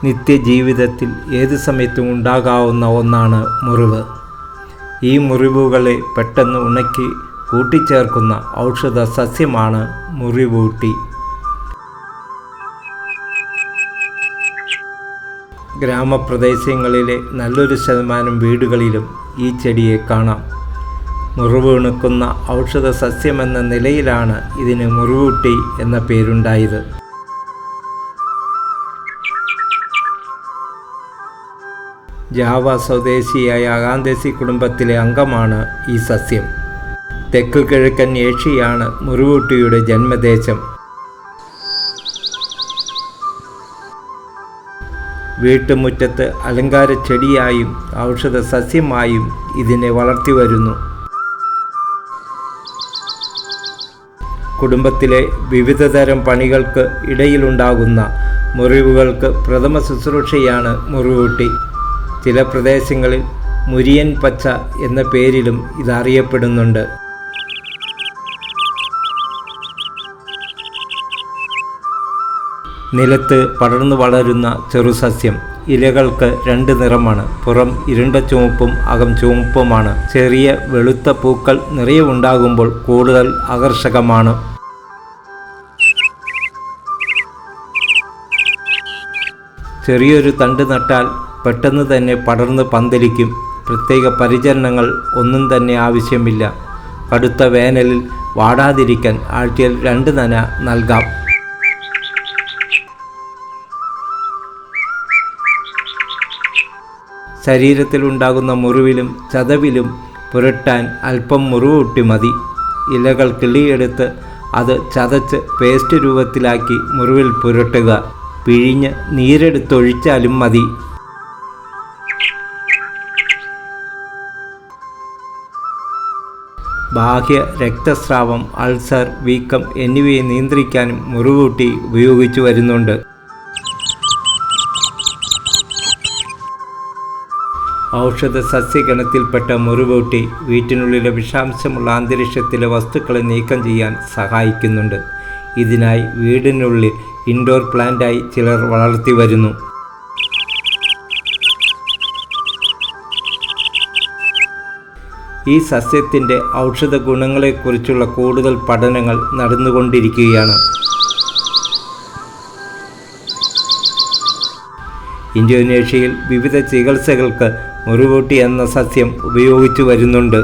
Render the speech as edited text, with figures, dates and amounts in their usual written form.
നിത്യജീവിതത്തിൽ ഏത് സമയത്തും ഉണ്ടാകാവുന്ന ഒന്നാണ് മുറിവ്. ഈ മുറിവുകളെ പെട്ടെന്ന് ഉണക്കി കൂട്ടിച്ചേർക്കുന്ന ഔഷധ സസ്യമാണ് മുറിവൂട്ടി. ഗ്രാമപ്രദേശങ്ങളിലെ നല്ലൊരു ശതമാനം വീടുകളിലും ഈ ചെടിയെ കാണാം. മുറിവ് ഉണക്കുന്ന ഔഷധ സസ്യമെന്ന നിലയിലാണ് ഇതിന് മുറിവൂട്ടി എന്ന പേരുണ്ടായത്. ജാവ സ്വദേശിയായ അകാന്തേസി കുടുംബത്തിലെ അംഗമാണ് ഈ സസ്യം. തെക്ക് കിഴക്കൻ ഏഷ്യയാണ് മുറിവൂട്ടിയുടെ ജന്മദേശം. വീട്ടുമുറ്റത്ത് അലങ്കാര ചെടിയായും ഔഷധ സസ്യമായും ഇതിനെ വളർത്തി വരുന്നു. കുടുംബത്തിലെ വിവിധതരം പണികൾക്ക് ഇടയിലുണ്ടാകുന്ന മുറിവുകൾക്ക് പ്രഥമ ശുശ്രൂഷയാണ് മുറിവൂട്ടി. ചില പ്രദേശങ്ങളിൽ മുരിയൻ പച്ച എന്ന പേരിലും ഇതറിയപ്പെടുന്നുണ്ട്. നിലത്ത് പടർന്നു വളരുന്ന ചെറുസസ്യം. ഇലകൾക്ക് 2 നിറമാണ്. പുറം ഇരുണ്ട ചുവപ്പും അകം ചുവപ്പുമാണ്. ചെറിയ വെളുത്ത പൂക്കൾ നിറയെ ഉണ്ടാകുമ്പോൾ കൂടുതൽ ആകർഷകമാണ്. ചെറിയൊരു തണ്ട് നട്ടാൽ പെട്ടെന്ന് തന്നെ പടർന്ന് പന്തലിക്കും. പ്രത്യേക പരിചരണങ്ങൾ ഒന്നും തന്നെ ആവശ്യമില്ല. കടുത്ത വേനലിൽ വാടാതിരിക്കാൻ ആഴ്ചയിൽ 2 നന നൽകാം. ശരീരത്തിലുണ്ടാകുന്ന മുറിവിലും ചതവിലും പുരട്ടാൻ അല്പം മുറിവൂട്ടി മതി. ഇലകൾ കിള്ളിയെടുത്ത് അത് ചതച്ച് പേസ്റ്റ് രൂപത്തിലാക്കി മുറിവിൽ പുരട്ടുക. പിഴിഞ്ഞ് നീരെടുത്തൊഴിച്ചാലും മതി. ബാഹ്യ രക്തസ്രാവം, അൾസർ, വീക്കം എന്നിവയെ നിയന്ത്രിക്കാനും മുറിവൂട്ടി ഉപയോഗിച്ചു വരുന്നുണ്ട്. ഔഷധ സസ്യഗണത്തിൽപ്പെട്ട മുറിവൂട്ടി വീട്ടിനുള്ളിലെ വിഷാംശമുള്ള അന്തരീക്ഷത്തിലെ വസ്തുക്കളെ നീക്കം ചെയ്യാൻ സഹായിക്കുന്നുണ്ട്. ഇതിനായി വീടിനുള്ളിൽ ഇൻഡോർ പ്ലാന്റായി ചിലർ വളർത്തി വരുന്നു. ഈ സസ്യത്തിൻ്റെ ഔഷധ ഗുണങ്ങളെക്കുറിച്ചുള്ള കൂടുതൽ പഠനങ്ങൾ നടന്നുകൊണ്ടിരിക്കുകയാണ്. ഇന്തോനേഷ്യയിൽ വിവിധ ചികിത്സകൾക്ക് മുറിവൂട്ടി എന്ന സസ്യം ഉപയോഗിച്ചു വരുന്നുണ്ട്.